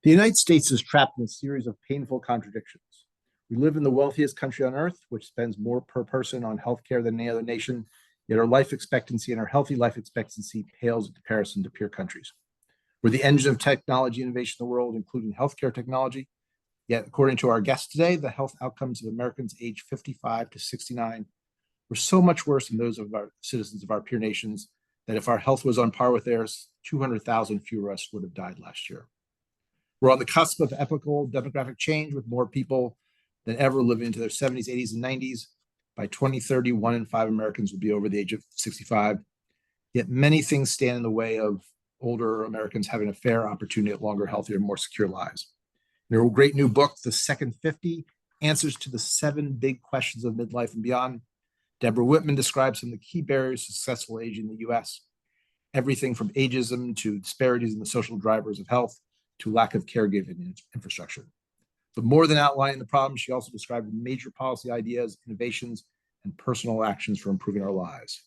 The United States is trapped in a series of painful contradictions. We live in the wealthiest country on earth, which spends more per person on healthcare than any other nation, yet our life expectancy and our healthy life expectancy pales in comparison to peer countries. We're the engine of technology innovation in the world, including healthcare technology. Yet, according to our guest today, the health outcomes of Americans aged 55 to 69 were so much worse than those of our citizens of our peer nations that if our health was on par with theirs, 200,000 fewer of us would have died last year. We're on the cusp of epochal demographic change with more people than ever living into their 70s, 80s, and 90s. By 2030, 1 in 5 Americans will be over the age of 65. Yet many things stand in the way of older Americans having a fair opportunity at longer, healthier, more secure lives. In her great new book, The Second 50, Answers to the 7 Big Questions of Midlife and Beyond, Debra Whitman describes some of the key barriers to successful aging in the U.S., everything from ageism to disparities in the social drivers of health to lack of caregiving infrastructure. But more than outlining the problem, she also described major policy ideas, innovations, and personal actions for improving our lives.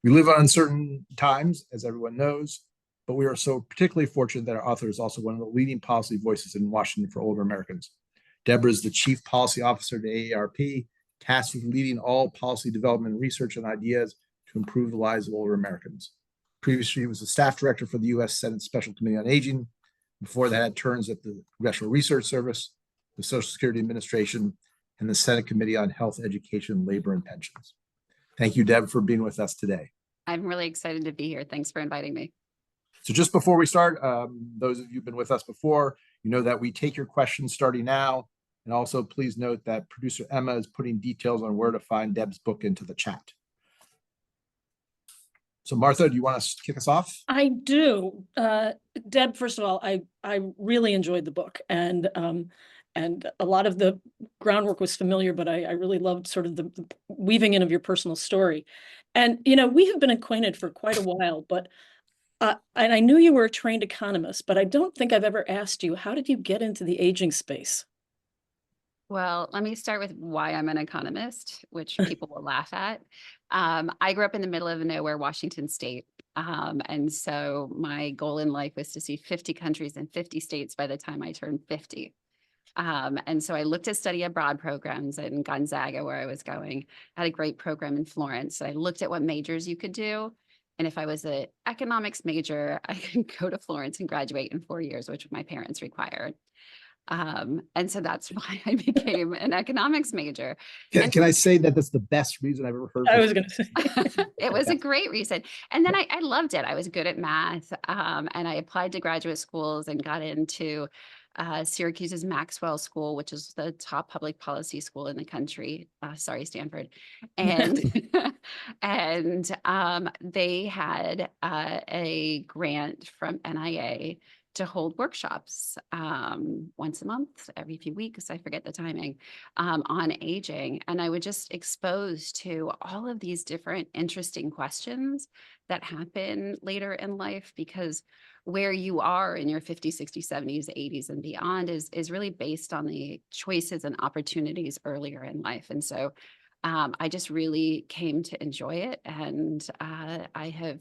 We live on uncertain times, as everyone knows, but we are so particularly fortunate that our author is also one of the leading policy voices in Washington for older Americans. Debra is the Chief Policy Officer at AARP, tasked with leading all policy development and research and ideas to improve the lives of older Americans. Previously, he was the staff director for the U.S. Senate Special Committee on Aging. Before that, had turns at the Congressional Research Service, the Social Security Administration, and the Senate Committee on Health, Education, Labor, and Pensions. Thank you, Deb, for being with us today. I'm really excited to be here. Thanks for inviting me. So just before we start, those of you who've been with us before, you know that we take your questions starting now. And also please note that producer Emma is putting details on where to find Deb's book into the chat. So Martha, do you want to kick us off? I do. Deb, first of all, I really enjoyed the book, and a lot of the groundwork was familiar, but I really loved sort of the weaving in of your personal story. And, you know, we have been acquainted for quite a while, but and I knew you were a trained economist, but I don't think I've ever asked you, how did you get into the aging space? Well, let me start with why I'm an economist, which people will laugh at. I grew up in the middle of nowhere, Washington State. And so my goal in life was to see 50 countries and 50 states by the time I turned 50. And so I looked at study abroad programs in Gonzaga, where I was going. I had a great program in Florence. I looked at what majors you could do. And if I was an economics major, I could go to Florence and graduate in 4 years, which my parents required. And so that's why I became an economics major. Can I say that that's the best reason I've ever heard? I was going to say. It was a great reason. And then I loved it. I was good at math. And I applied to graduate schools and got into Syracuse's Maxwell School, which is the top public policy school in the country. Sorry, Stanford. And and they had a grant from NIA to hold workshops once a month, every few weeks, I forget the timing, on aging. And I was just exposed to all of these different interesting questions that happen later in life, because where you are in your 50s, 60s, 70s, 80s, and beyond is really based on the choices and opportunities earlier in life. And so I just really came to enjoy it. And I have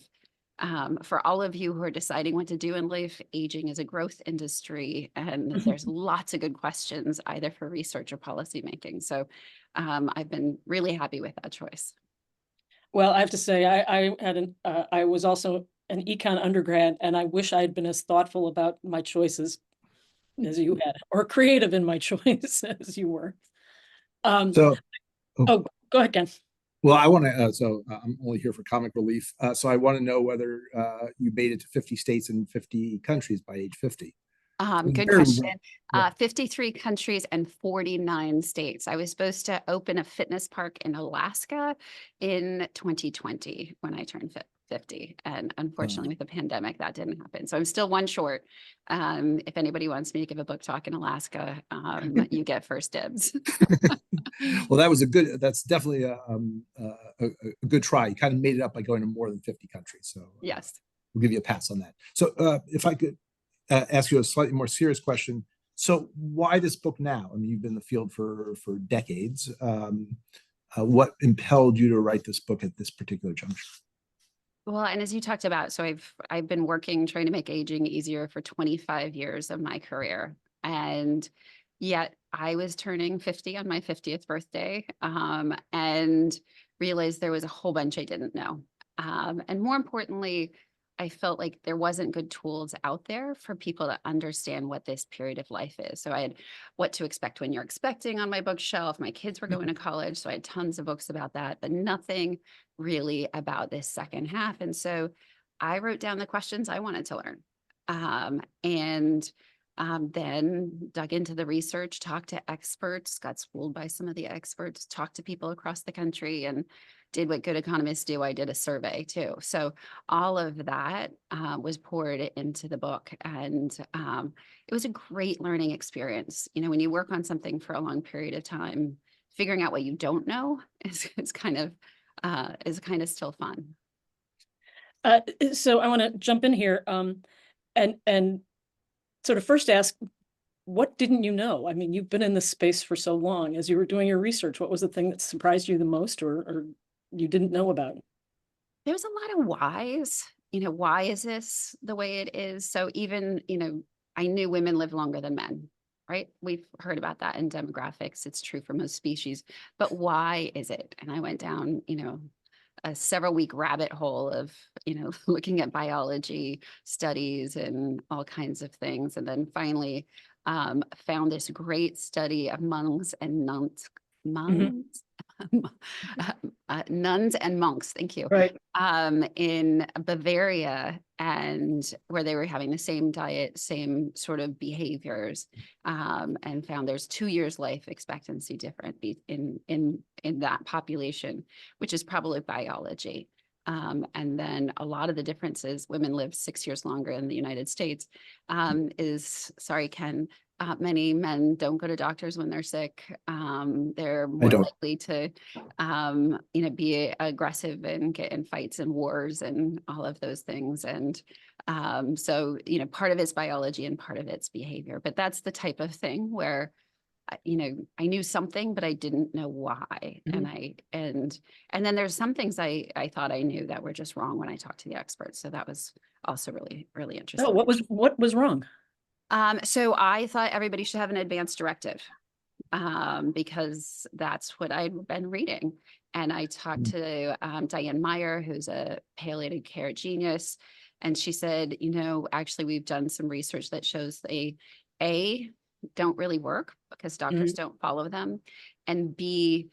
for all of you who are deciding what to do in life, aging is a growth industry, and there's lots of good questions either for research or policymaking. So I've been really happy with that choice. Well, I have to say, I was also an econ undergrad, and I wish I had been as thoughtful about my choices as you had, or creative in my choice as you were. Go ahead, Ken. Well, I want to, I'm only here for comic relief. So I want to know whether you made it to 50 states and 50 countries by age 50. Good question. 53 countries and 49 states. I was supposed to open a fitness park in Alaska in 2020 when I turned 50. And unfortunately, with the pandemic, that didn't happen. So I'm still one short. If anybody wants me to give a book talk in Alaska, you get first dibs. Well, that's definitely a good try. You kind of made it up by going to more than 50 countries. So yes, we'll give you a pass on that. So if I could ask you a slightly more serious question. So why this book now? I mean, you've been in the field for decades. What impelled you to write this book at this particular juncture? Well, and as you talked about, so I've been working trying to make aging easier for 25 years of my career. And yet I was turning 50 on my 50th birthday, and realized there was a whole bunch I didn't know. And more importantly, I felt like there wasn't good tools out there for people to understand what this period of life is. So I had What to Expect When You're Expecting on my bookshelf. My kids were going to college, so I had tons of books about that, but nothing really about this second half. And so I wrote down the questions I wanted to learn. And then dug into the research, talked to experts, got schooled by some of the experts, talked to people across the country, and did what good economists do. I did a survey too. So all of that was poured into the book. And it was a great learning experience. You know, when you work on something for a long period of time, figuring out what you don't know is kind of still fun. So I want to jump in here, and sort of first ask, what didn't you know? I mean, you've been in this space for so long. As you were doing your research, what was the thing that surprised you the most, or you didn't know about? There was a lot of whys. You know, why is this the way it is? So even, I knew women live longer than men, right? We've heard about that in demographics. It's true for most species, but why is it? And I went down, a several-week rabbit hole of, looking at biology studies and all kinds of things. And then finally found this great study of monks and nuns, nuns and monks, thank you, Right. in Bavaria, and where they were having the same diet, same sort of behaviors, and found there's 2 years life expectancy different in that population, which is probably biology. And then a lot of the differences, women live 6 years longer in the United States, sorry, Ken, many men don't go to doctors when they're sick. They're more likely to, be aggressive and get in fights and wars and all of those things. And so, part of it's biology and part of it's behavior. But that's the type of thing where, I knew something, but I didn't know why. And then there's some things I thought I knew that were just wrong when I talked to the experts. So that was also really, really interesting. Oh, what was wrong? So I thought everybody should have an advance directive, because that's what I'd been reading. And I talked to Diane Meyer, who's a palliative care genius. And she said, actually, we've done some research that shows they, A, don't really work because doctors don't follow them. And B,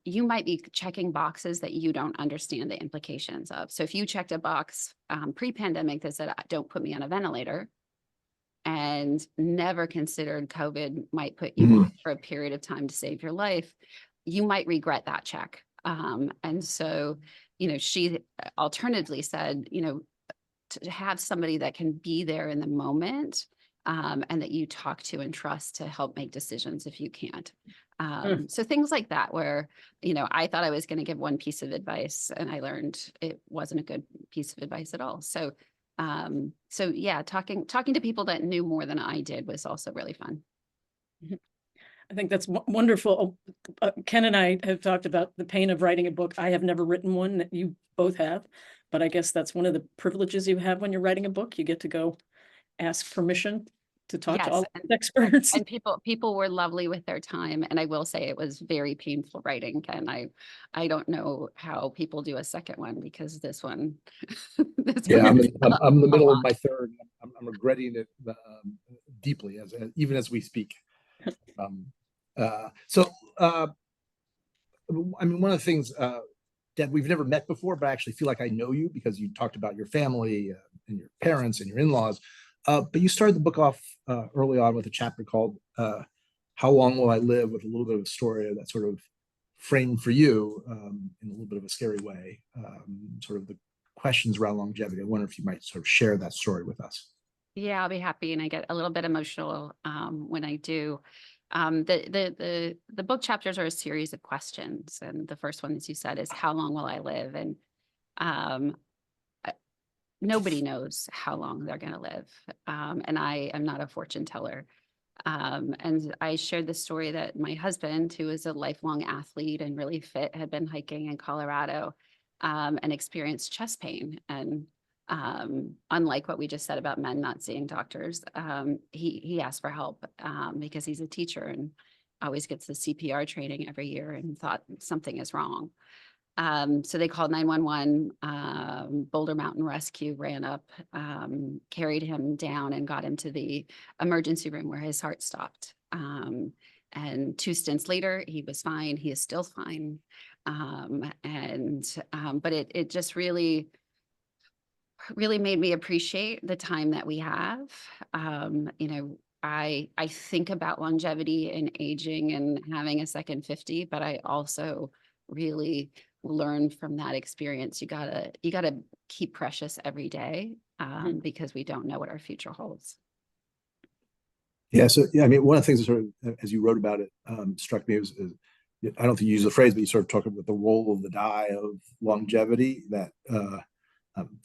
you might be checking boxes that you don't understand the implications of. So if you checked a box pre-pandemic that said, don't put me on a ventilator, and never considered COVID might put you on for a period of time to save your life, you might regret that check. And so, she alternatively said, to have somebody that can be there in the moment, and that you talk to and trust to help make decisions if you can't. So things like that, where, I thought I was going to give one piece of advice and I learned it wasn't a good piece of advice at all. So yeah, talking to people that knew more than I did was also really fun. I think that's wonderful. Ken and I have talked about the pain of writing a book. I have never written one, that you both have, but I guess that's one of the privileges you have when you're writing a book. You get to go ask permission to talk to all the experts. And people were lovely with their time. And I will say it was very painful writing, Ken. I don't know how people do a second one, because this one. I'm in the middle of my third. I'm regretting it deeply, even as we speak. One of the things, Deb, we've never met before, but I actually feel like I know you because you talked about your family and your parents and your in-laws. But you started the book off early on with a chapter called How Long Will I Live, with a little bit of a story that sort of framed for you in a little bit of a scary way, sort of the questions around longevity. I wonder if you might sort of share that story with us. Yeah, I'll be happy. And I get a little bit emotional when I do. The book chapters are a series of questions. And the first one, as you said, is how long will I live? And nobody knows how long they're going to live. And I am not a fortune teller. And I shared the story that my husband, who is a lifelong athlete and really fit, had been hiking in Colorado. and experienced chest pain. And unlike what we just said about men not seeing doctors, he asked for help because he's a teacher and always gets the CPR training every year and thought something is wrong. So they called 911. Boulder Mountain Rescue ran up, carried him down and got him to the emergency room where his heart stopped. And 2 stints later, he was fine. He is still fine. But it just really made me appreciate the time that we have. I think about longevity and aging and having a second 50, but I also really learned from that experience. You gotta keep precious every day because we don't know what our future holds. Yeah. So, yeah, I mean, one of the things that sort of, as you wrote about it, struck me was, I don't think you use the phrase, but you sort of talk about the roll of the die of longevity, that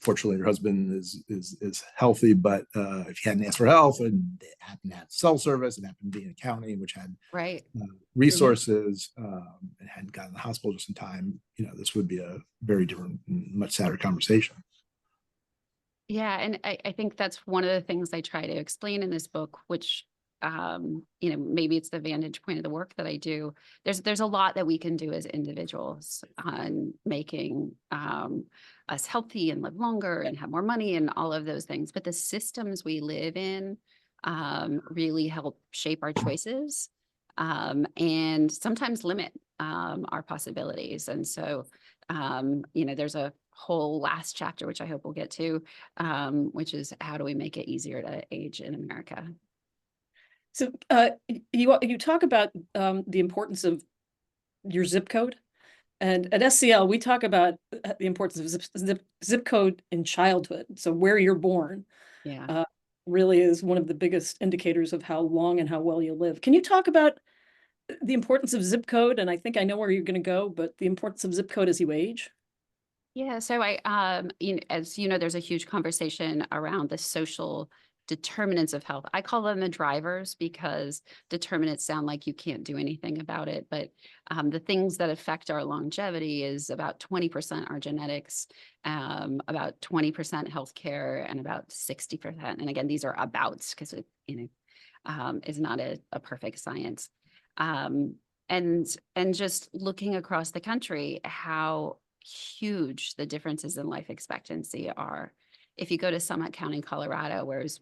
fortunately your husband is healthy, but if he hadn't asked for help and hadn't had cell service and happened to be in a county which had Right. resources and hadn't gotten to the hospital just in time, this would be a very different, much sadder conversation. Yeah, and I think that's one of the things I try to explain in this book, which maybe it's the vantage point of the work that I do. There's a lot that we can do as individuals on making us healthy and live longer and have more money and all of those things. But the systems we live in really help shape our choices and sometimes limit our possibilities. And so, there's a whole last chapter, which I hope we'll get to, which is how do we make it easier to age in America? So you talk about the importance of your zip code, and at SCL we talk about the importance of zip code in childhood. So where you're born, Yeah, really is one of the biggest indicators of how long and how well you live. Can you talk about the importance of zip code? And I think I know where you're going to go, but the importance of zip code as you age. yeah. So as you know, there's a huge conversation around the social determinants of health. I call them the drivers because determinants sound like you can't do anything about it. But the things that affect our longevity is about 20% our genetics, about 20% healthcare, and about 60%. And again, these are abouts because it is not a perfect science. And just looking across the country, how huge the differences in life expectancy are. If you go to Summit County, Colorado, where's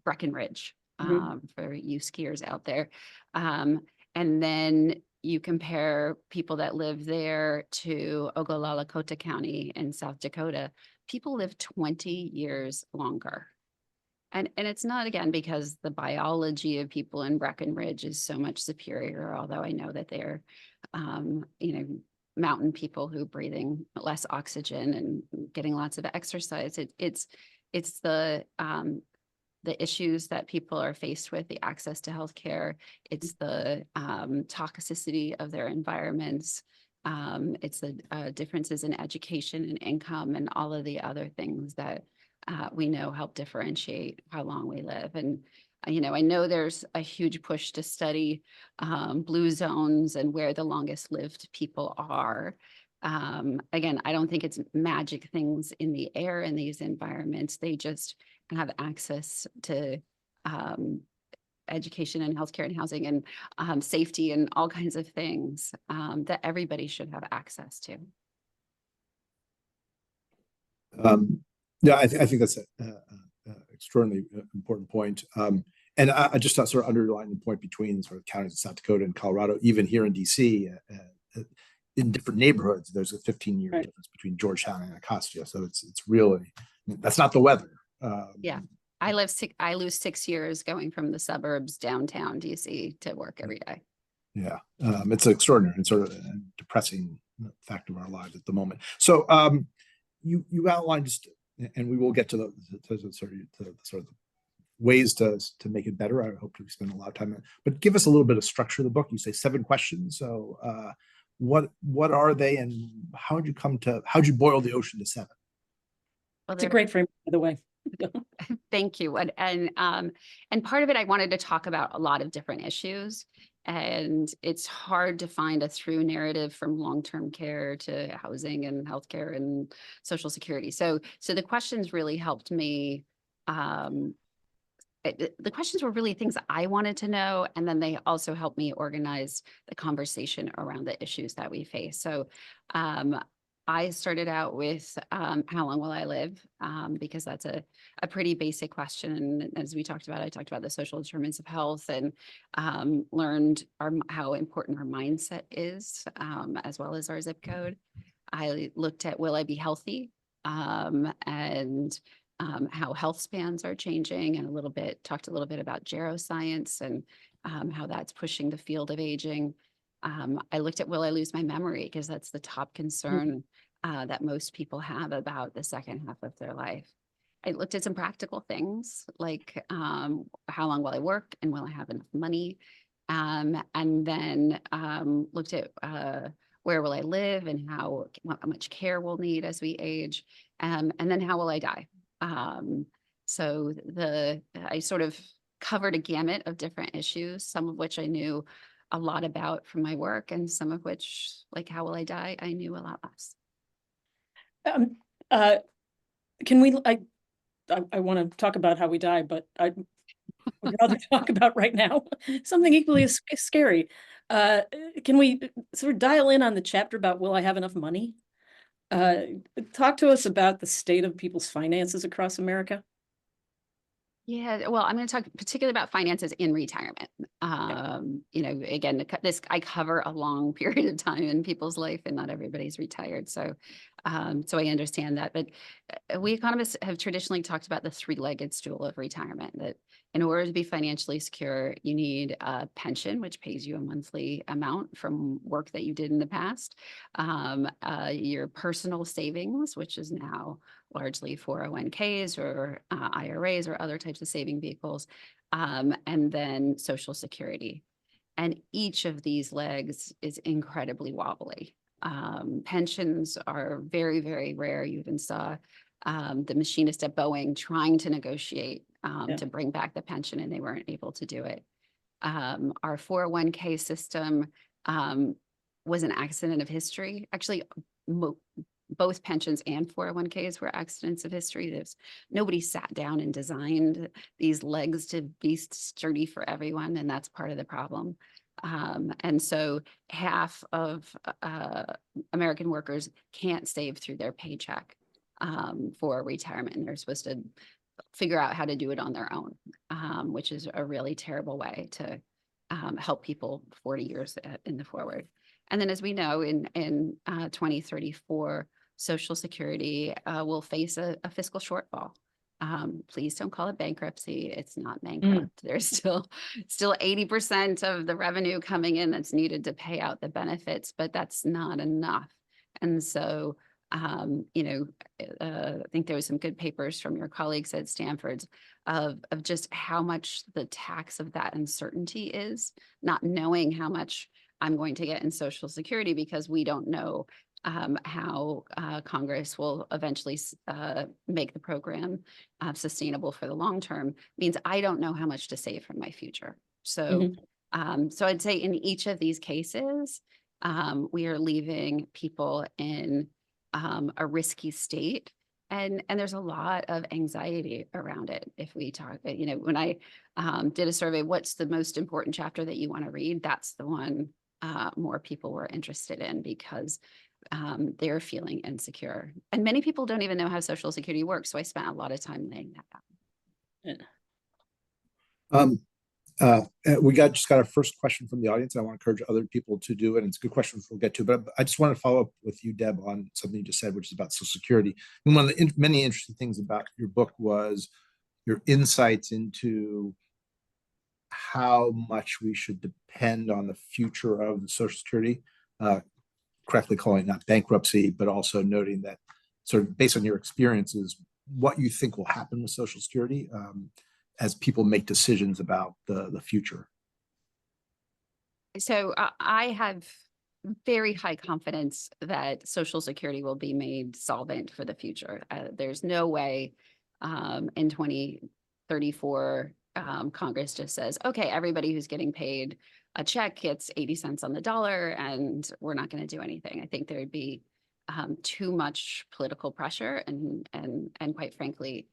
Breckenridge for you skiers out there, and then you compare people that live there to Ogallala County in South Dakota, people live 20 years longer. And it's not, again, because the biology of people in Breckenridge is so much superior, although I know that they're, mountain people who breathing less oxygen and getting lots of exercise. It's the issues that people are faced with, the access to healthcare. It's the toxicity of their environments. It's the differences in education and income and all of the other things that we know help differentiate how long we live. And I know there's a huge push to study blue zones and where the longest lived people are. Again, I don't think it's magic things in the air in these environments. They just have access to education and healthcare and housing and safety and all kinds of things that everybody should have access to. Yeah, I think that's an extraordinarily important point. And I just sort of underline the point between sort of counties of South Dakota and Colorado, even here in DC, in different neighborhoods, there's a 15-year difference between Georgetown and Anacostia. So it's really, that's not the weather. Yeah. I lose 6 years going from the suburbs downtown DC to work every day. Yeah, it's extraordinary and sort of a depressing fact of our lives at the moment. So you outlined just, and we will get to the sort of ways to make it better. I hope to spend a lot of time on it. But give us a little bit of structure of the book. You say 7 questions. So what are they, and how'd you boil the ocean to 7? Well, it's a great frame, by the way. Thank you. And part of it, I wanted to talk about a lot of different issues. And it's hard to find a through narrative from long-term care to housing and healthcare and Social Security. So the questions really helped me. The questions were really things I wanted to know, and then they also helped me organize the conversation around the issues that we face. So I started out with how long will I live? Because that's a pretty basic question. And as we talked about, I talked about the social determinants of health and learned how important our mindset is, as well as our zip code. I looked at will I be healthy? And how health spans are changing, and talked a little bit about geroscience and how that's pushing the field of aging. I looked at will I lose my memory, because that's the top concern that most people have about the second half of their life. I looked at some practical things like how long will I work and will I have enough money? And then looked at where will I live and how much care we'll need as we age, and then how will I die? So I sort of covered a gamut of different issues, some of which I knew a lot about from my work, and some of which, like how will I die, I knew a lot less. Can we, I want to talk about how we die, but I would rather talk about right now something equally as scary. Can we sort of dial in on the chapter about will I have enough money? Talk to us about the state of people's finances across America. Yeah, well, I'm going to talk particularly about finances in retirement. Again, I cover a long period of time in people's life, and not everybody's retired. So I understand that. But we economists have traditionally talked about the three-legged stool of retirement, that in order to be financially secure, you need a pension, which pays you a monthly amount from work that you did in the past, your personal savings, which is now largely 401ks or IRAs or other types of saving vehicles, and then Social Security. And each of these legs is incredibly wobbly. Pensions are very, very rare. You even saw the machinist at Boeing trying to negotiate to bring back the pension, and they weren't able to do it. Our 401k system was an accident of history. Actually, both pensions and 401ks were accidents of history. Nobody sat down and designed these legs to be sturdy for everyone, and that's part of the problem. And so half of American workers can't save through their paycheck for retirement, and they're supposed to figure out how to do it on their own, which is a really terrible way to help people 40 years in the forward. And then, as we know, in 2034, Social Security will face a fiscal shortfall. Please don't call it bankruptcy. It's not bankrupt. There's still 80% of the revenue coming in that's needed to pay out the benefits, but that's not enough. And so, I think there was some good papers from your colleagues at Stanford of just how much the tax of that uncertainty is, not knowing how much I'm going to get in Social Security, because we don't know how Congress will eventually make the program sustainable for the long term, means I don't know how much to save from my future. So, so I'd say in each of these cases, we are leaving people in a risky state. And there's a lot of anxiety around it. If we talk, when I did a survey, what's the most important chapter that you want to read? That's the one more people were interested in, because they're feeling insecure. And many people don't even know how Social Security works. So I spent a lot of time laying that out. We just got our first question from the audience. I want to encourage other people to do it. And it's a good question we'll get to, but I just want to follow up with you, Deb, on something you just said, which is about Social Security. And one of the many interesting things about your book was your insights into how much we should depend on the future of the Social Security, correctly calling it not bankruptcy, but also noting that sort of based on your experiences, what you think will happen with Social Security as people make decisions about the future. So I have very high confidence that Social Security will be made solvent for the future. There's no way in 2034 Congress just says, okay, everybody who's getting paid a check gets 80 cents on the dollar and we're not going to do anything. I think there would be too much political pressure and quite frankly,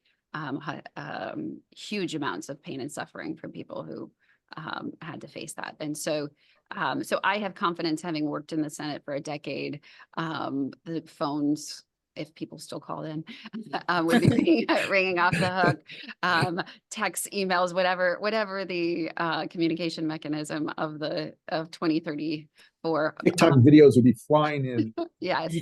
huge amounts of pain and suffering from people who had to face that. And so I have confidence, having worked in the Senate for a decade, the phones, if people still call in, would be ringing off the hook. Texts, emails, whatever the communication mechanism of 2034. TikTok videos would be flying in. Yes,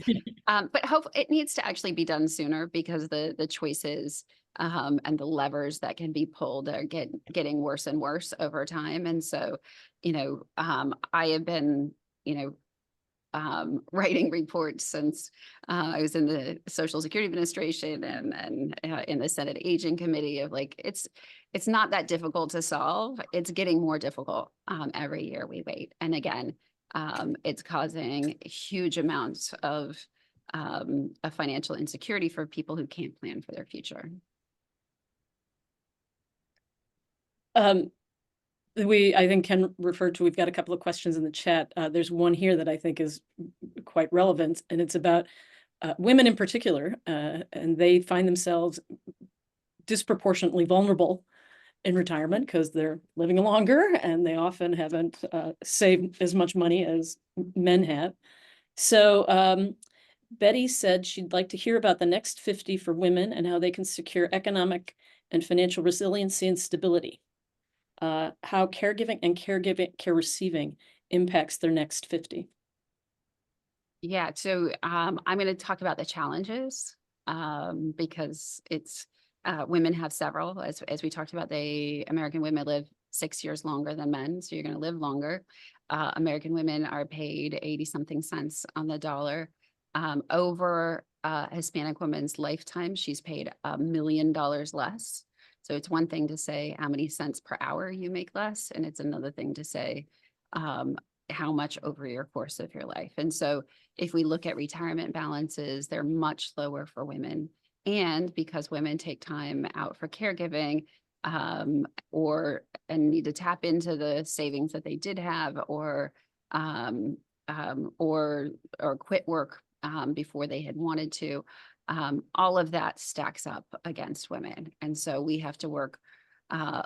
but it needs to actually be done sooner, because the choices and the levers that can be pulled are getting worse and worse over time. And so, I have been, writing reports since I was in the Social Security Administration and in the Senate Aging Committee of like, it's not that difficult to solve. It's getting more difficult every year we wait. And again, it's causing huge amounts of financial insecurity for people who can't plan for their future. I think Ken referred to, we've got a couple of questions in the chat. There's one here that I think is quite relevant, and it's about women in particular, and they find themselves disproportionately vulnerable in retirement because they're living longer and they often haven't saved as much money as men have. So Betty said she'd like to hear about the next 50 for women and how they can secure economic and financial resiliency and stability. How caregiving and care receiving impacts their next 50. Yeah, so I'm going to talk about the challenges because it's women have several. As we talked about, American women live 6 years longer than men, so you're going to live longer. American women are paid 80-something cents on the dollar. Over a Hispanic woman's lifetime, she's paid $1 million less. So it's one thing to say how many cents per hour you make less, and it's another thing to say how much over your course of your life. And so if we look at retirement balances, they're much lower for women. And because women take time out for caregiving and need to tap into the savings that they did have or quit work before they had wanted to, all of that stacks up against women. And so we have to work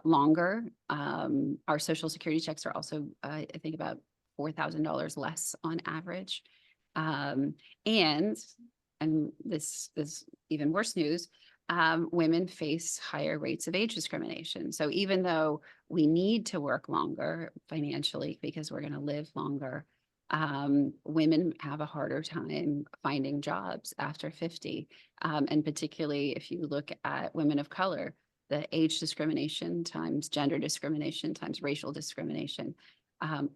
longer. Our Social Security checks are also, I think, about $4,000 less on average. And this is even worse news, women face higher rates of age discrimination. So even though we need to work longer financially because we're going to live longer, women have a harder time finding jobs after 50. And particularly if you look at women of color, the age discrimination times gender discrimination times racial discrimination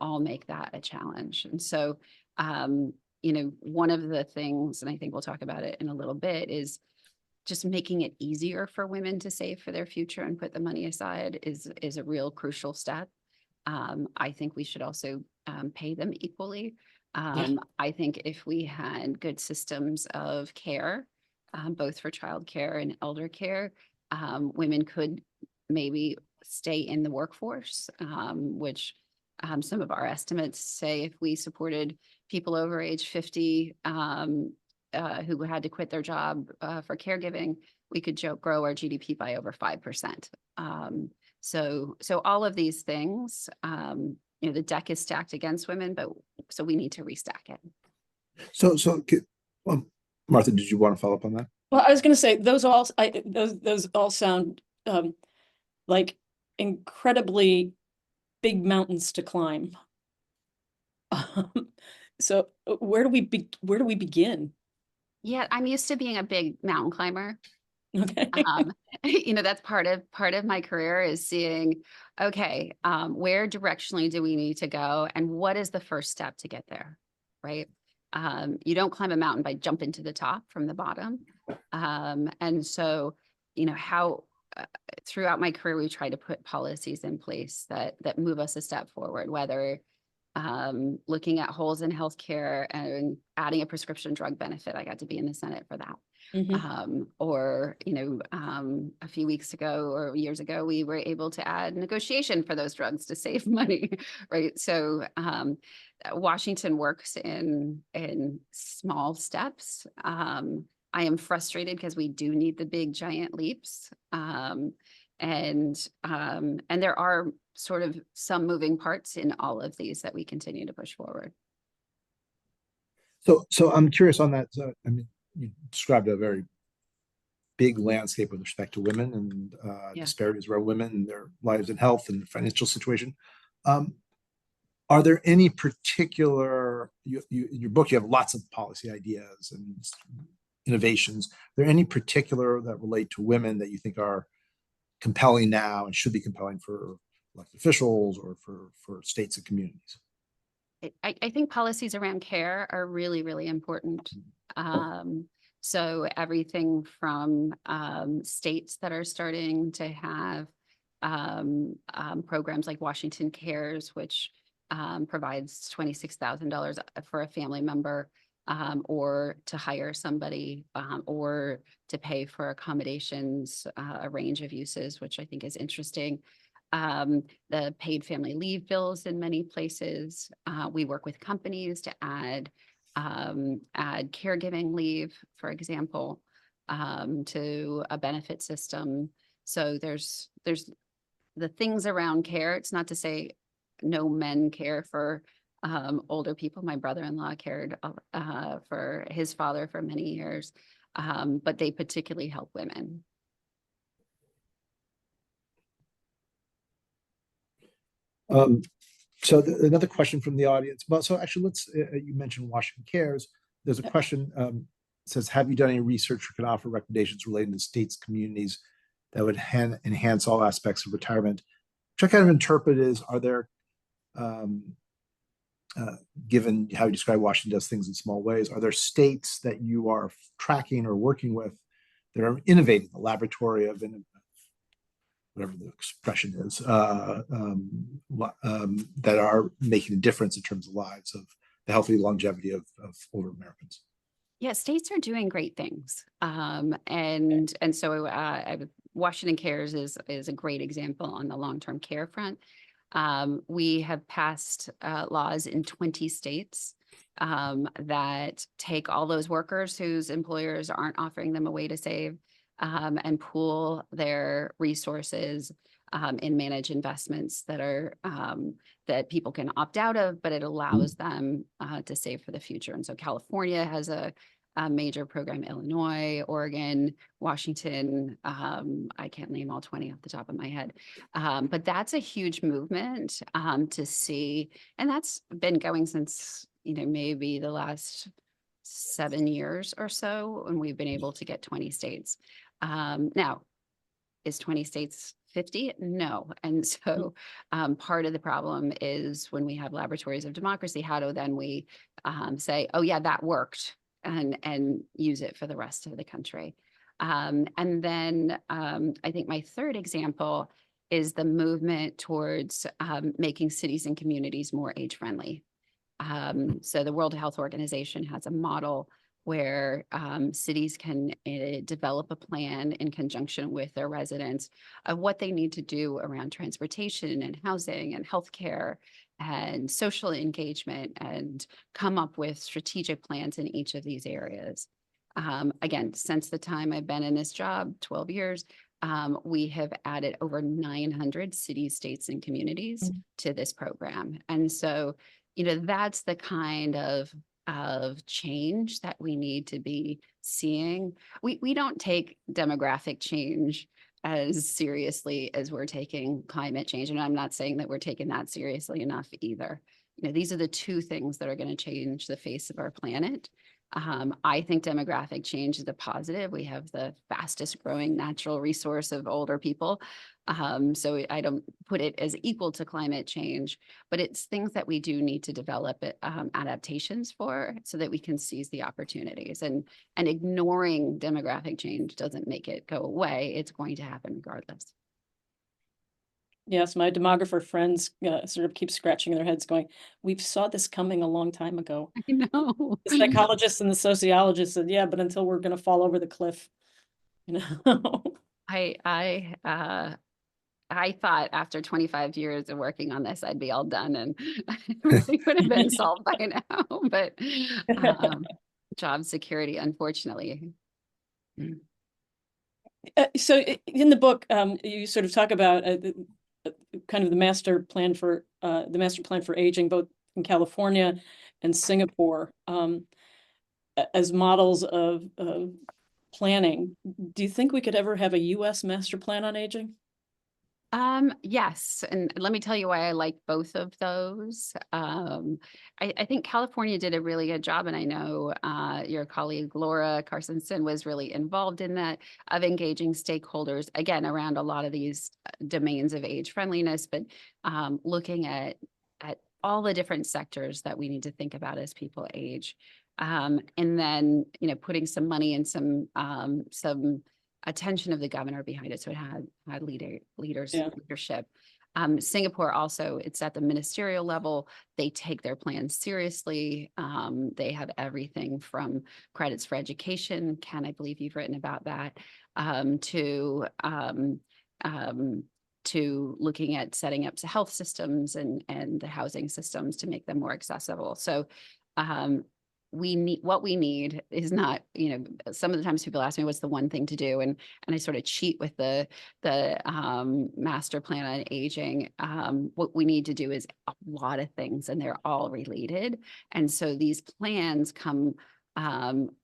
all make that a challenge. And so, one of the things, and I think we'll talk about it in a little bit, is just making it easier for women to save for their future and put the money aside is a real crucial step. I think we should also pay them equally. I think if we had good systems of care, both for childcare and elder care, women could maybe stay in the workforce, which some of our estimates say if we supported people over age 50 who had to quit their job for caregiving, we could grow our GDP by over 5%. So all of these things, the deck is stacked against women, but so we need to restack it. So Martha, did you want to follow up on that? Well, I was going to say those all sound like incredibly big mountains to climb. So where do we begin? Yeah, I'm used to being a big mountain climber. Okay. That's part of my career is seeing, okay, where directionally do we need to go and what is the first step to get there, right? You don't climb a mountain by jumping to the top from the bottom. And so, how throughout my career, we try to put policies in place that move us a step forward, whether looking at holes in healthcare and adding a prescription drug benefit. I got to be in the Senate for that. Or, a few weeks ago or years ago, we were able to add negotiation for those drugs to save money, right? So Washington works in small steps. I am frustrated because we do need the big giant leaps. And there are sort of some moving parts in all of these that we continue to push forward. So I'm curious on that. So, I mean, you described a very big landscape with respect to women and disparities around women and their lives and health and financial situation. Are there any particular, in your book, you have lots of policy ideas and innovations. Are there any particular that relate to women that you think are compelling now and should be compelling for elected officials or for states and communities? I think policies around care are really, really important. So everything from states that are starting to have programs like Washington Cares, which provides $26,000 for a family member, or to hire somebody, or to pay for accommodations, a range of uses, which I think is interesting. The paid family leave bills in many places. We work with companies to add caregiving leave, for example, to a benefit system. So there's the things around care. It's not to say no men care for older people. My brother-in-law cared for his father for many years, but they particularly help women. So another question from the audience. Well, so actually, let's. You mentioned Washington Cares. There's a question. Says, have you done any research or can offer recommendations relating to states, communities that would enhance all aspects of retirement? Which I kind of interpret is, are there, given how you describe Washington does things in small ways, are there states that you are tracking or working with that are innovating, the laboratory of whatever the expression is, that are making a difference in terms of lives of the healthy longevity of older Americans? Yeah, states are doing great things. And so Washington Cares is a great example on the long-term care front. We have passed laws in 20 states that take all those workers whose employers aren't offering them a way to save, and pool their resources and manage investments that are that people can opt out of, but it allows them to save for the future. And so California has a major program, Illinois, Oregon, Washington. I can't name all 20 off the top of my head, but that's a huge movement to see, and that's been going since maybe the last 7 years or so, and we've been able to get 20 states. Now, is 20 states 50? No. And so part of the problem is when we have laboratories of democracy, how do then we say, oh yeah, that worked, and use it for the rest of the country? And then I think my third example is the movement towards making cities and communities more age-friendly. So the World Health Organization has a model where cities can develop a plan in conjunction with their residents of what they need to do around transportation and housing and healthcare and social engagement, and come up with strategic plans in each of these areas. Again, since the time I've been in this job, 12 years, we have added over 900 cities, states, and communities to this program. And so, that's the kind of change that we need to be seeing. We don't take demographic change as seriously as we're taking climate change. And I'm not saying that we're taking that seriously enough either. These are the two things that are going to change the face of our planet. I think demographic change is a positive. We have the fastest growing natural resource of older people. So I don't put it as equal to climate change, but it's things that we do need to develop adaptations for, so that we can seize the opportunities. And ignoring demographic change doesn't make it go away. It's going to happen regardless. Yes, my demographer friends sort of keep scratching their heads going, "We saw this coming a long time ago." I know. The psychologists and the sociologists said, "Yeah, but until we're gonna fall over the cliff," you know? I I uh I thought after 25 years of working on this, I'd be all done and everything would have been solved by now. But um, job security, unfortunately. Mm. So in the book, you sort of talk about kind of the master plan for aging, both in California and Singapore, as models of planning. Do you think we could ever have a U.S. master plan on aging? Yes, and let me tell you why I like both of those. I think California did a really good job, and I know your colleague Laura Carsonson was really involved in that, of engaging stakeholders again around a lot of these domains of age friendliness, but looking at all the different sectors that we need to think about as people age, and then putting some money and some attention of the governor behind it. So it had Yeah. leadership. Singapore also, it's at the ministerial level. They take their plans seriously. They have everything from credits for education. Ken, I believe you've written about that, to looking at setting up health systems and the housing systems to make them more accessible. So what we need is not, some of the times people ask me what's the one thing to do, and I sort of cheat with the master plan on aging. What we need to do is a lot of things, and they're all related. And so these plans come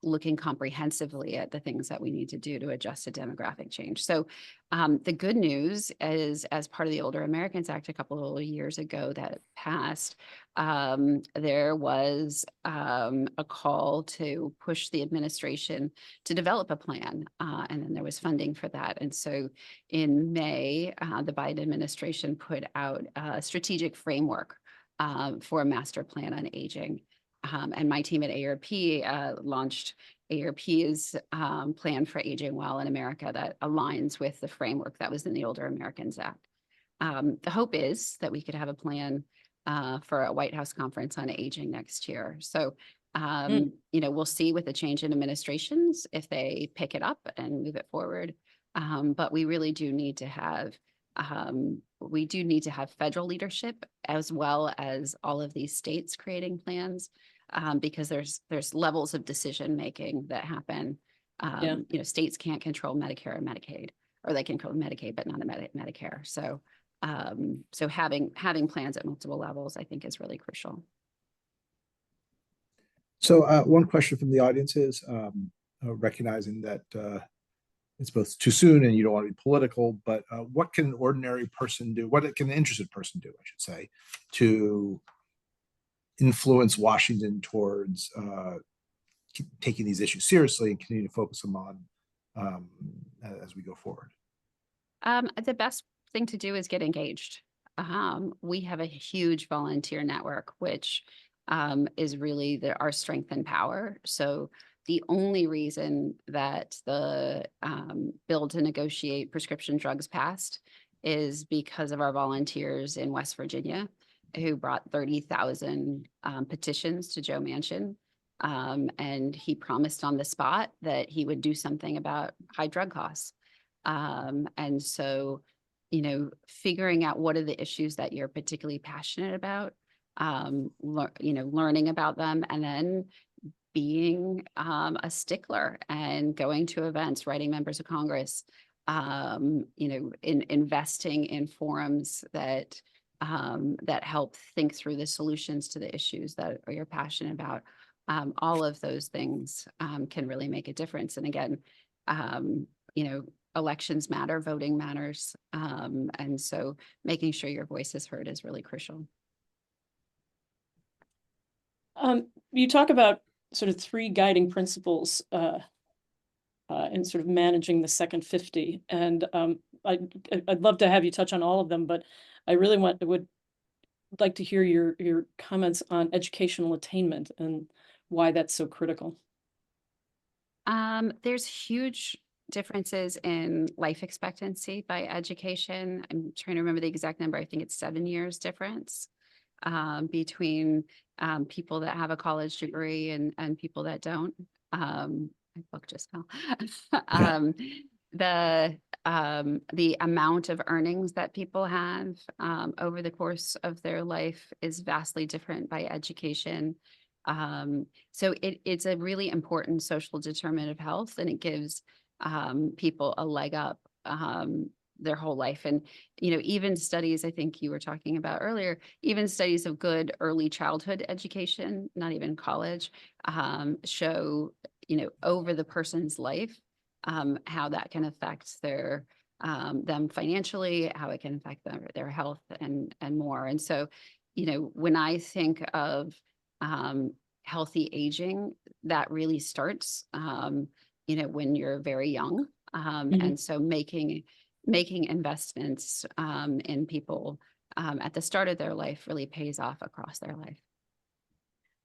looking comprehensively at the things that we need to do to adjust to demographic change. So the good news is, as part of the Older Americans Act a couple of years ago that passed, there was a call to push the administration to develop a plan, and then there was funding for that. And so in May, the Biden administration put out a strategic framework for a master plan on aging. And my team at AARP launched AARP's plan for aging well in America that aligns with the framework that was in the Older Americans Act. The hope is that we could have a plan for a White House conference on aging next year. So, we'll see with the change in administrations if they pick it up and move it forward. But we really do need to have federal leadership, as well as all of these states creating plans, because there's levels of decision making that happen. States can't control Medicare or Medicaid, or they can control Medicaid, but not Medicare. So having plans at multiple levels, I think, is really crucial. So one question from the audience is, recognizing that it's both too soon and you don't want to be political, but what can an ordinary person do? What can an interested person do, I should say, to influence Washington towards taking these issues seriously and continue to focus them on as we go forward? The best thing to do is get engaged. We have a huge volunteer network, which is really our strength and power. So the only reason that the bill to negotiate prescription drugs passed is because of our volunteers in West Virginia, who brought 30,000 petitions to Joe Manchin. And he promised on the spot that he would do something about high drug costs. And so, figuring out what are the issues that you're particularly passionate about, learning about them, and then being a stickler and going to events, writing members of Congress, investing in forums that help think through the solutions to the issues that you're passionate about. All of those things can really make a difference. And again, elections matter, voting matters. And so making sure your voice is heard is really crucial. You talk about sort of 3 guiding principles in sort of managing the second 50. And I'd love to have you touch on all of them, but I really would like to hear your comments on educational attainment and why that's so critical. There's huge differences in life expectancy by education. I'm trying to remember the exact number. I think it's 7 years difference between people that have a college degree and people that don't. My book just fell. The amount of earnings that people have over the course of their life is vastly different by education. So it's a really important social determinant of health, and it gives people a leg up their whole life. And, even studies, I think you were talking about earlier, even studies of good early childhood education, not even college, show, over the person's life, how that can affect them financially, how it can affect their health and more. And so, when I think of healthy aging, that really starts, when you're very young. And so making investments in people at the start of their life really pays off across their life.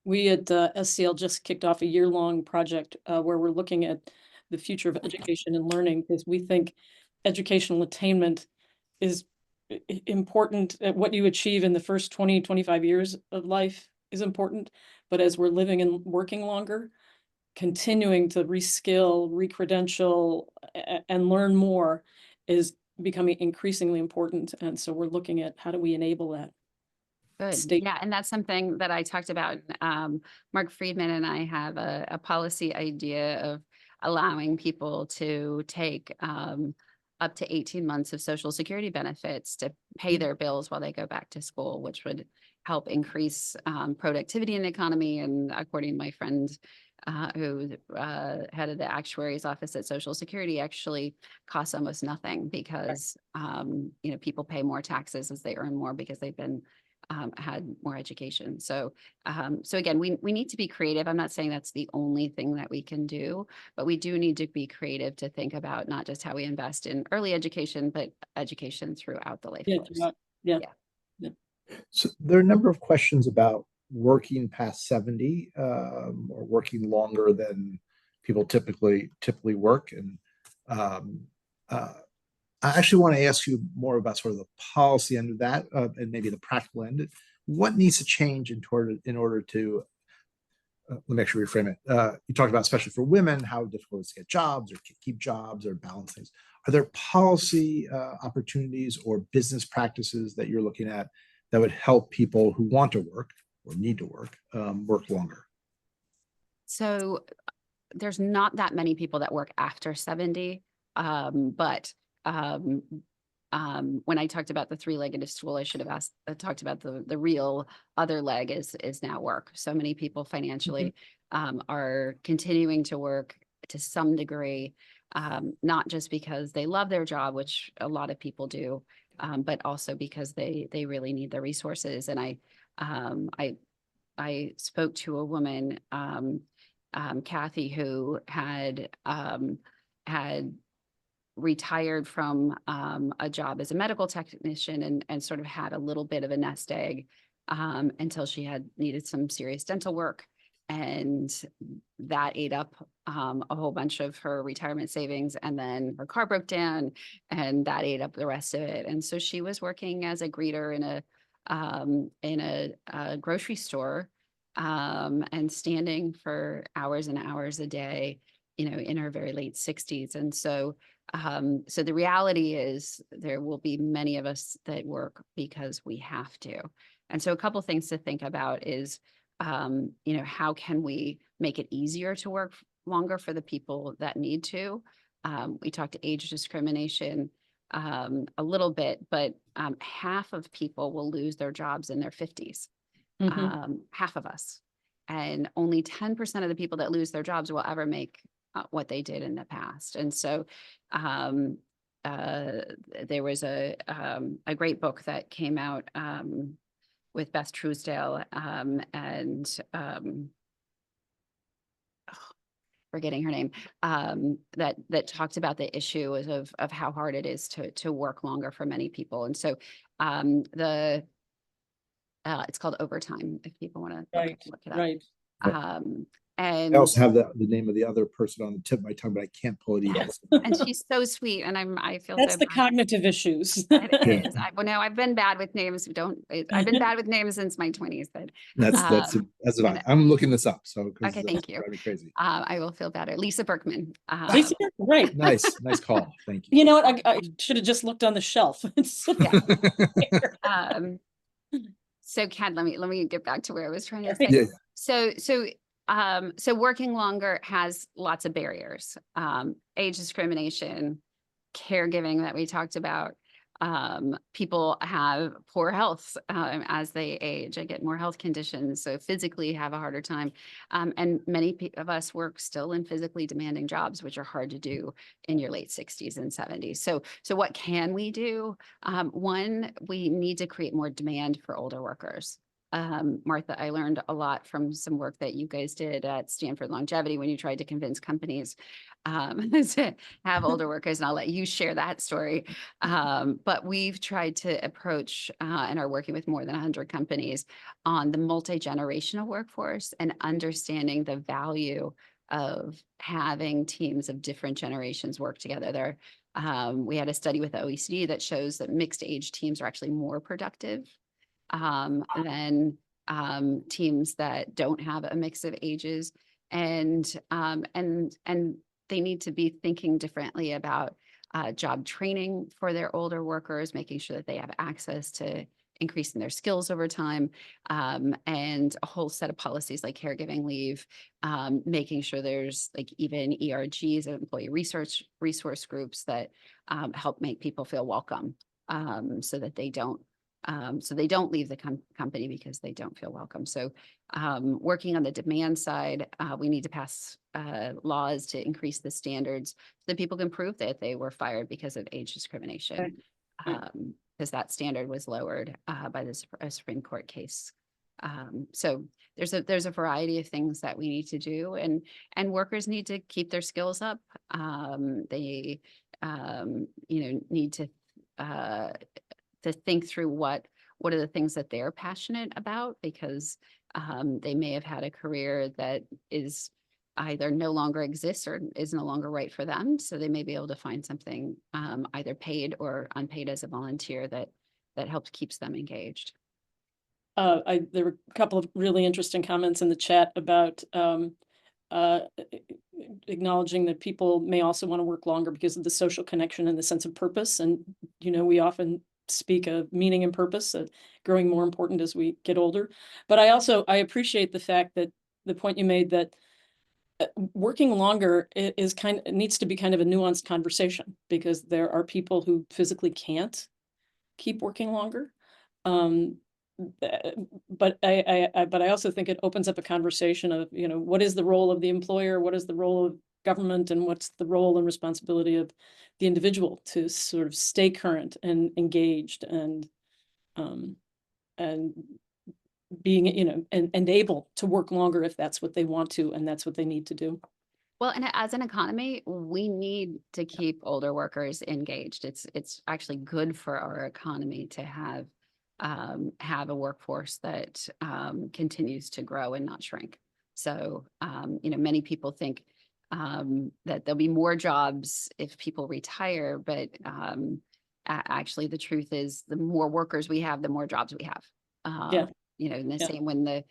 We at SCL just kicked off a year-long project where we're looking at the future of education and learning, because we think educational attainment is important. What you achieve in the first 20, 25 years of life is important. But as we're living and working longer, continuing to reskill, recredential, and learn more is becoming increasingly important. And so we're looking at how do we enable that. Good. Yeah. And that's something that I talked about. Mark Friedman and I have a policy idea of allowing people to take up to 18 months of Social Security benefits to pay their bills while they go back to school, which would help increase productivity in the economy. And according to my friend who head of the actuary's office at Social Security, actually costs almost nothing because people pay more taxes as they earn more because they've been had more education. So again, we need to be creative. I'm not saying that's the only thing that we can do, but we do need to be creative to think about not just how we invest in early education, but education throughout the life course. Yeah. So there are a number of questions about working past 70 or working longer than people typically work. And I actually want to ask you more about sort of the policy end of that and maybe the practical end. What needs to change in order to let me actually reframe it. You talked about, especially for women, how difficult it is to get jobs or keep jobs or balance things. Are there policy opportunities or business practices that you're looking at that would help people who want to work or need to work longer? So there's not that many people that work after 70, but when I talked about the three-legged stool, I should have talked about the real other leg is now work. So many people financially are continuing to work to some degree, not just because they love their job, which a lot of people do, but also because they really need the resources. And I spoke to a woman, Kathy, who had retired from a job as a medical technician and sort of had a little bit of a nest egg until she had needed some serious dental work. And that ate up a whole bunch of her retirement savings. And then her car broke down and that ate up the rest of it. And so she was working as a greeter in a grocery store and standing for hours and hours a day, in her very late 60s. And so the reality is there will be many of us that work because we have to. And so a couple things to think about is, how can we make it easier to work longer for the people that need to? We talked to age discrimination a little bit, but half of people will lose their jobs in their 50s, half of us. And only 10% of the people that lose their jobs will ever make what they did in the past. And so there was a great book that came out with Beth Truesdale and forgetting her name, that talked about the issue of how hard it is to work longer for many people. And so it's called Overtime, if people want to look it up. And I also have the name of the other person on the tip of my tongue, but I can't pull it either. and she's so sweet, and I feel That's so the bad. cognitive issues. It is. Well, no, I've been bad with names. I've been bad with names since my 20s, but That's um, fine. and- I'm looking this up, so because okay, thank you. drive me crazy. I will feel better. Lisa Berkman. Lisa, right. Nice call. Thank you. You know what? I should have just looked on the shelf. Yeah. So Ken, let me get back to where I was trying to say. Yeah. So working longer has lots of barriers. Age discrimination, caregiving that we talked about. People have poor health as they age and get more health conditions, so physically have a harder time. And many of us work still in physically demanding jobs, which are hard to do in your late 60s and 70s. So what can we do? One, we need to create more demand for older workers. Martha, I learned a lot from some work that you guys did at Stanford Longevity when you tried to convince companies to have older workers, and I'll let you share that story. But we've tried to approach and are working with more than 100 companies on the multi-generational workforce and understanding the value of having teams of different generations work together. We had a study with the OECD that shows that mixed age teams are actually more productive than teams that don't have a mix of ages, and they need to be thinking differently about job training for their older workers, making sure that they have access to increasing their skills over time, and a whole set of policies like caregiving leave, making sure there's like even ERGs, employee resource groups that help make people feel welcome, so that they don't leave the company because they don't feel welcome. So working on the demand side, we need to pass laws to increase the standards so that people can prove that they were fired because of age discrimination, because that standard was lowered by the Supreme Court case. So there's a variety of things that we need to do, and workers need to keep their skills up. They need to think through what are the things that they're passionate about, because they may have had a career that is either no longer exists or is no longer right for them. So they may be able to find something either paid or unpaid as a volunteer that helps keeps them engaged. There were a couple of really interesting comments in the chat about acknowledging that people may also want to work longer because of the social connection and the sense of purpose. And, we often speak of meaning and purpose growing more important as we get older. But I appreciate the fact that the point you made that working longer needs to be kind of a nuanced conversation, because there are people who physically can't keep working longer. But I also think it opens up a conversation of, what is the role of the employer? What is the role of government? And what's the role and responsibility of the individual to sort of stay current and engaged and being, and able to work longer if that's what they want to, and that's what they need to do. Well, and as an economy, we need to keep older workers engaged. It's actually good for our economy to have a workforce that continues to grow and not shrink. So, many people think that there'll be more jobs if people retire, but actually the truth is the more workers we have, the more jobs we have. In the same, when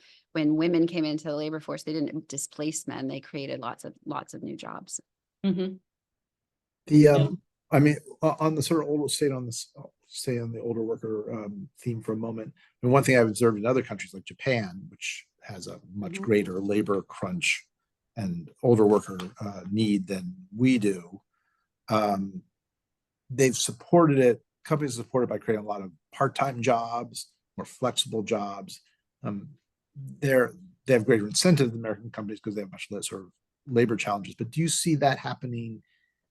women came into the labor force, they didn't displace men, they created lots of new jobs. Mm-hmm. I mean, on the sort of older stay on the older worker theme for a moment. And one thing I've observed in other countries like Japan, which has a much greater labor crunch and older worker need than we do, they've supported it. Companies support it by creating a lot of part-time jobs, more flexible jobs. They have greater incentive than American companies because they have much less sort of labor challenges. But do you see that happening?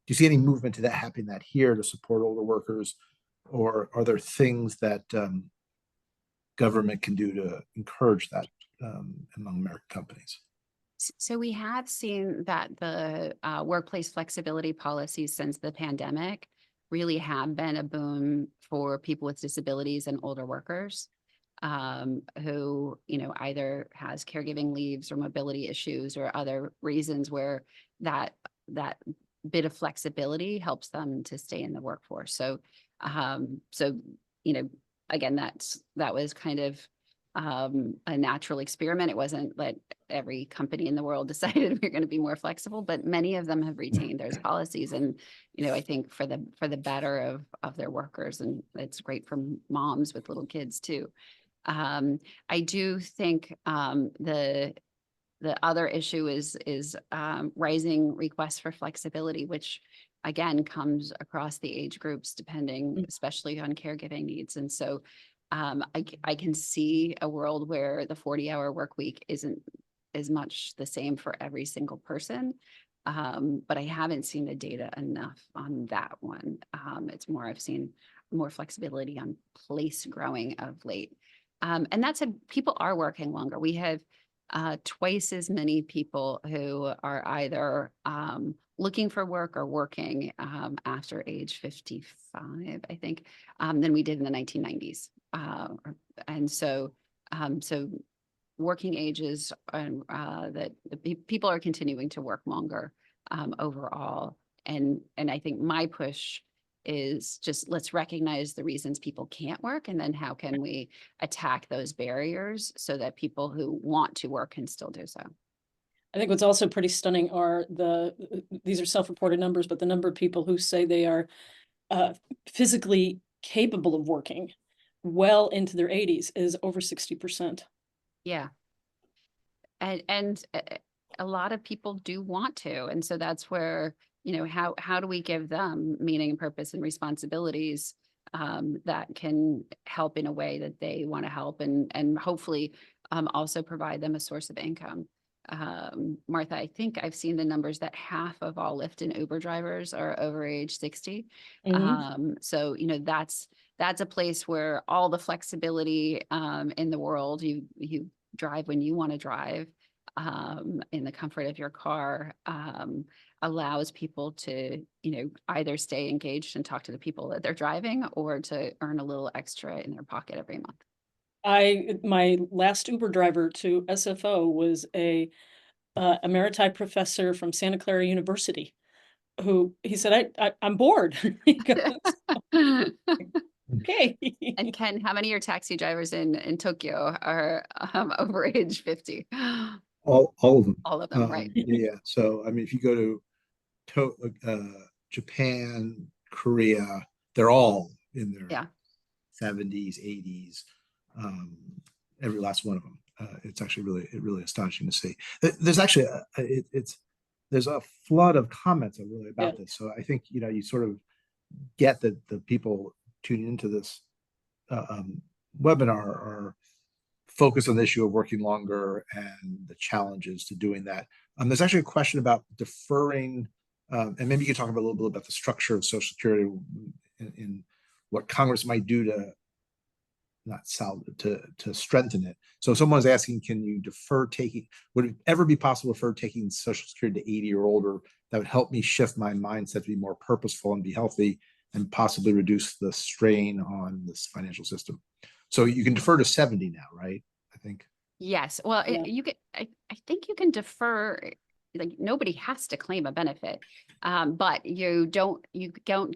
Do you see any movement to that happening that here to support older workers, or are there things that government can do to encourage that among American companies? So we have seen that the workplace flexibility policies since the pandemic really have been a boon for people with disabilities and older workers. who, either has caregiving leaves or mobility issues or other reasons where that bit of flexibility helps them to stay in the workforce. So, again, that was kind of a natural experiment. It wasn't that every company in the world decided we're going to be more flexible, but many of them have retained those policies, and I think for the better of their workers, and it's great for moms with little kids too. I do think the other issue is rising requests for flexibility, which again comes across the age groups, depending especially on caregiving needs. And so I can see a world where the 40-hour work week isn't as much the same for every single person. But I haven't seen the data enough on that one. It's more, I've seen more flexibility on place growing of late. And that said, people are working longer. We have twice as many people who are either looking for work or working after age 55, I think, than we did in the 1990s. And so working ages that people are continuing to work longer overall. And I think my push is just, let's recognize the reasons people can't work, and then how can we attack those barriers so that people who want to work can still do so. I think what's also pretty stunning are these are self-reported numbers, but the number of people who say they are physically capable of working well into their 80s is over 60%. Yeah. And a lot of people do want to. And so that's where, how do we give them meaning and purpose and responsibilities that can help in a way that they want to help, and hopefully also provide them a source of income. Martha, I think I've seen the numbers that half of all Lyft and Uber drivers are over age 60. So, that's a place where all the flexibility in the world, you drive when you want to drive in the comfort of your car, allows people to, either stay engaged and talk to the people that they're driving, or to earn a little extra in their pocket every month. My last Uber driver to SFO was a emeriti professor from Santa Clara University, who he said, I'm bored. He goes, okay. And Ken, how many of your taxi drivers in Tokyo are over age 50? All of them. All of them, right? Yeah. So, I mean, if you go to Japan, Korea, they're all in their 70s, 80s. Every last one of them. It's actually really astonishing to see. There's actually there's a flood of comments really about this. So I think you sort of get that the people tuning into this webinar are focused on the issue of working longer and the challenges to doing that. There's actually a question about deferring, and maybe you could talk a little bit about the structure of Social Security in what Congress might do to to strengthen it. So someone's asking, can you would it ever be possible to defer taking Social Security to 80 or older? That would help me shift my mindset to be more purposeful and be healthy, and possibly reduce the strain on this financial system. So you can defer to 70 now, right? I think. Yes. Well, you can. I think you can defer. Like, nobody has to claim a benefit, but you don't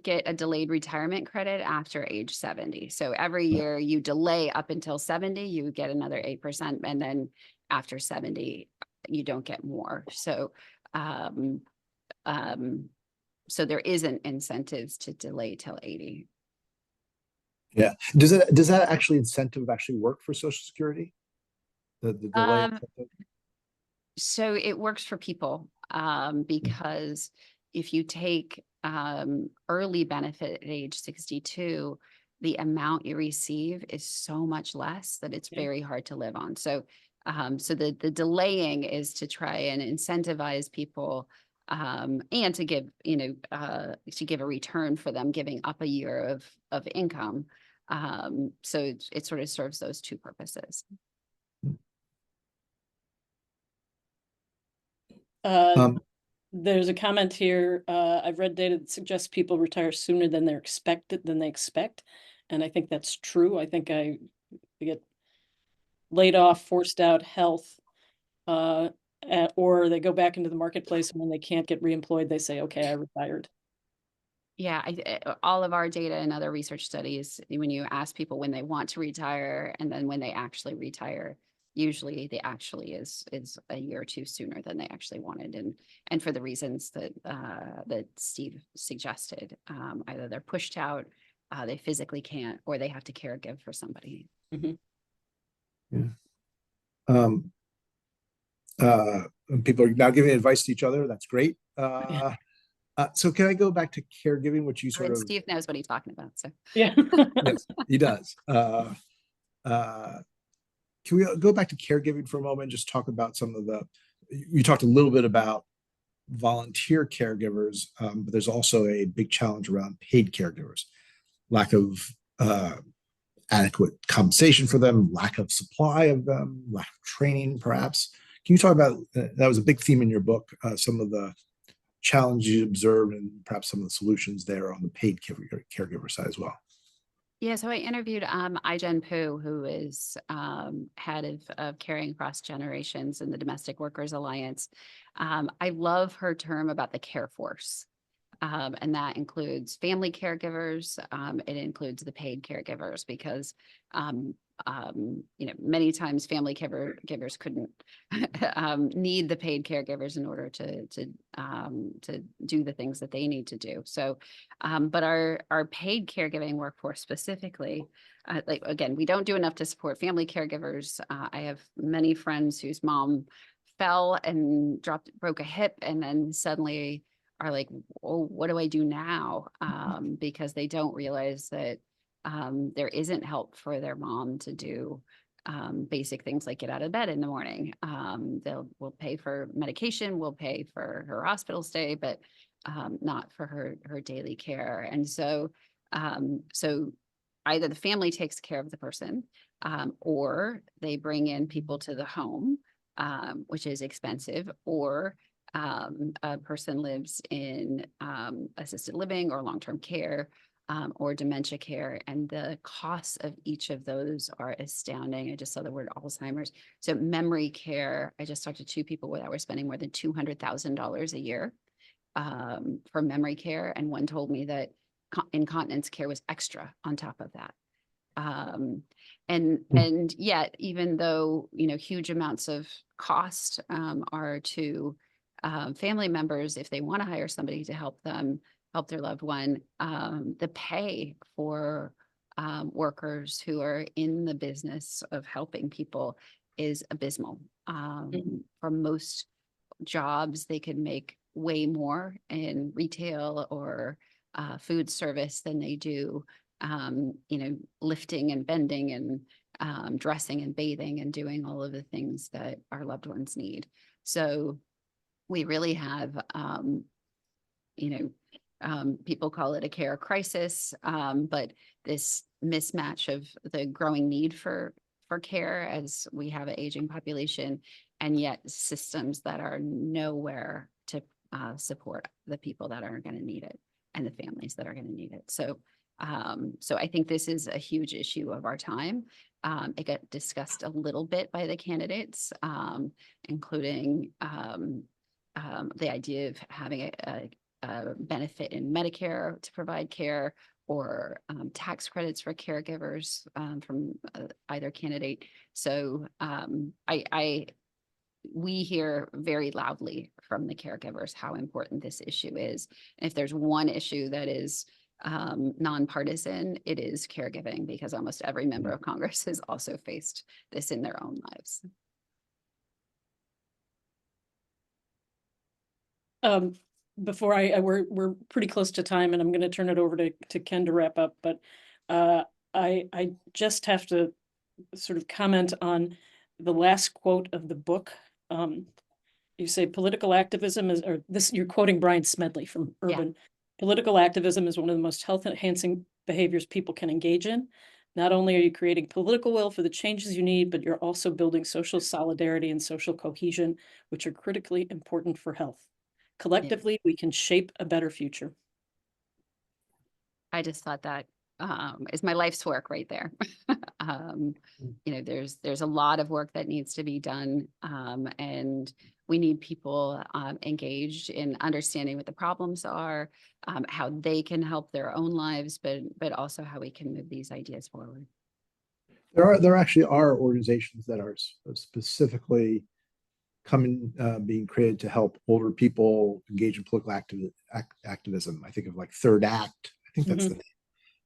get a delayed retirement credit after age 70. So every year you delay up until 70, you get another 8%, and then after 70, you don't get more. So, so there isn't incentives to delay till 80. Yeah. Does that actually incentive work for Social Security? The delay incentive? So it works for people because if you take early benefit at age 62, the amount you receive is so much less that it's very hard to live on. So so the delaying is to try and incentivize people and to give a return for them giving up a year of income. So it sort of serves those two purposes. There's a comment here. I've read data that suggests people retire sooner than they expect, and I think that's true. I think I get laid off, forced out, health, or they go back into the marketplace, and when they can't get reemployed, they say, okay, I retired. Yeah, all of our data and other research studies, when you ask people when they want to retire and then when they actually retire, usually they actually is a year or two sooner than they actually wanted, and for the reasons that that Steve suggested, either they're pushed out, they physically can't, or they have to caregive for somebody. Mhm. Yeah. And people are now giving advice to each other. That's great. So can I go back to caregiving, which you sort of, Steve knows what he's talking about, so. Yeah. yes, he does. Can we go back to caregiving for a moment and just talk about some of you talked a little bit about volunteer caregivers, but there's also a big challenge around paid caregivers, lack of adequate compensation for them, lack of supply of them, lack of training, perhaps. Can you talk about, that was a big theme in your book, some of the challenges you observed and perhaps some of the solutions there on the paid caregiver side as well? Yeah, so I interviewed Ai-jen Poo, who is head of Caring Across Generations in the Domestic Workers Alliance. I love her term about the care force. And that includes family caregivers. It includes the paid caregivers, because many times family caregivers couldn't need the paid caregivers in order to do the things that they need to do. So, but our paid caregiving workforce specifically, like, again, we don't do enough to support family caregivers. I have many friends whose mom fell and broke a hip, and then suddenly are like, oh, what do I do now? Because they don't realize that there isn't help for their mom to do basic things like get out of bed in the morning. We'll pay for medication, we'll pay for her hospital stay, but not for her daily care. And so, so either the family takes care of the person, or they bring in people to the home, which is expensive, or a person lives in assisted living or long-term care, or dementia care, and the costs of each of those are astounding. I just saw the word Alzheimer's. So memory care, I just talked to two people that were spending more than $200,000 a year for memory care, and one told me that incontinence care was extra on top of that. And yet, even though huge amounts of cost are to family members, if they want to hire somebody to help their loved one, the pay for workers who are in the business of helping people is abysmal. For most jobs, they could make way more in retail or food service than they do lifting and bending and dressing and bathing and doing all of the things that our loved ones need. So we really have, people call it a care crisis, but this mismatch of the growing need for care as we have an aging population, and yet systems that are nowhere to support the people that are going to need it and the families that are going to need it. So I think this is a huge issue of our time. It got discussed a little bit by the candidates, including the idea of having a benefit in Medicare to provide care, or tax credits for caregivers from either candidate. So we hear very loudly from the caregivers how important this issue is. And if there's one issue that is nonpartisan, it is caregiving, because almost every member of Congress has also faced this in their own lives. Before we're pretty close to time, and I'm going to turn it over to Ken to wrap up, but I just have to sort of comment on the last quote of the book. You say political activism is, or this, you're quoting Brian Smedley from Urban. Yeah. Political activism is one of the most health-enhancing behaviors people can engage in. Not only are you creating political will for the changes you need, but you're also building social solidarity and social cohesion, which are critically important for health. Collectively, we can shape a better future. I just thought that is my life's work right there. You know, there's a lot of work that needs to be done, and we need people engaged in understanding what the problems are, how they can help their own lives, but also how we can move these ideas forward. There actually are organizations that are specifically being created to help older people engage in political activism. I think of like Third Act. I think that's the name.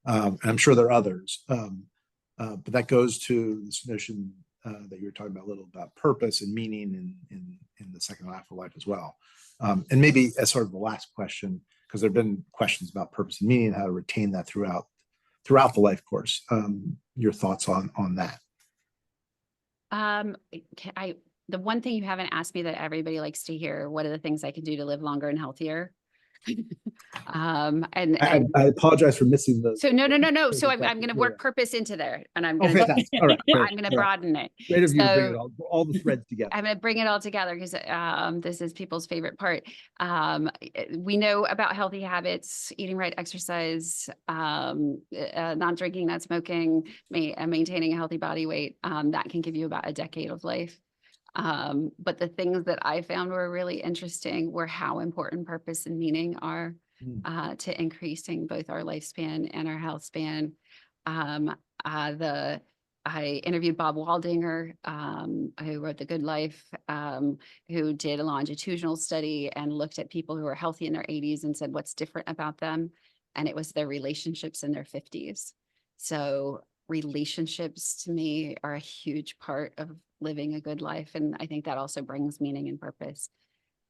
And I'm sure there are others. But that goes to this notion that you were talking about a little about purpose and meaning in the second half of life as well. And maybe as sort of the last question, because there have been questions about purpose and meaning and how to retain that throughout the life course. Your thoughts on that? The one thing you haven't asked me that everybody likes to hear, what are the things I can do to live longer and healthier? I apologize for missing the. So no. So I'm going to work purpose into there, and I'm going to. All right. I'm going to broaden it. Great of you to bring it all the threads together. I'm going to bring it all together because this is people's favorite part. We know about healthy habits, eating right, exercise, not drinking, not smoking, maintaining a healthy body weight. That can give you about a decade of life. But the things that I found were really interesting were how important purpose and meaning are to increasing both our lifespan and our health span. I interviewed Bob Waldinger, who wrote The Good Life, who did a longitudinal study and looked at people who were healthy in their 80s and said, what's different about them? And it was their relationships in their 50s. So relationships to me are a huge part of living a good life. And I think that also brings meaning and purpose.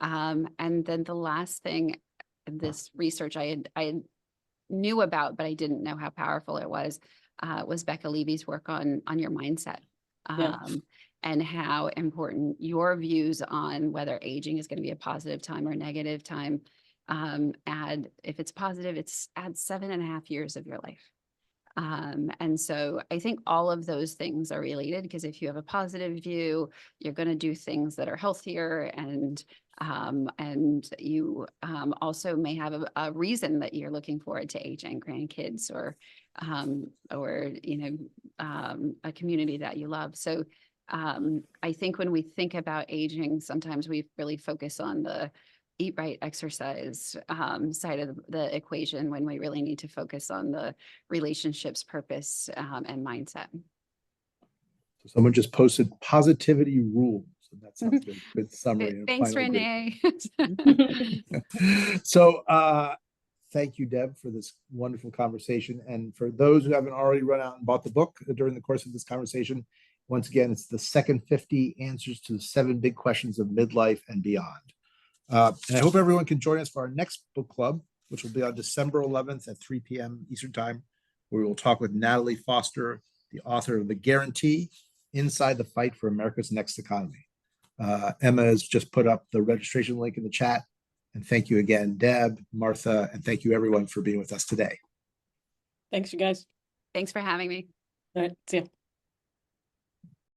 And then the last thing, this research I knew about, but I didn't know how powerful it was Becca Levy's work on your mindset, and how important your views on whether aging is going to be a positive time or a negative time. If it's positive, adds 7.5 years of your life. And so I think all of those things are related, because if you have a positive view, you're going to do things that are healthier, and you also may have a reason that you're looking forward to aging, grandkids or a community that you love. So I think when we think about aging, sometimes we really focus on the eat right, exercise side of the equation, when we really need to focus on the relationships, purpose, and mindset. So someone just posted positivity rules. So that sounds good. Good summary. Thanks, Renee. So thank you, Deb, for this wonderful conversation. And for those who haven't already run out and bought the book during the course of this conversation, once again, it's The Second 50 Answers to the 7 Big Questions of Midlife and Beyond. And I hope everyone can join us for our next book club, which will be on December 11th at 3 p.m. Eastern Time, where we will talk with Natalie Foster, the author of The Guarantee: Inside the Fight for America's Next Economy. Emma has just put up the registration link in the chat. And thank you again, Deb, Martha, and thank you everyone for being with us today. Thanks, you guys. Thanks for having me. All right, see ya.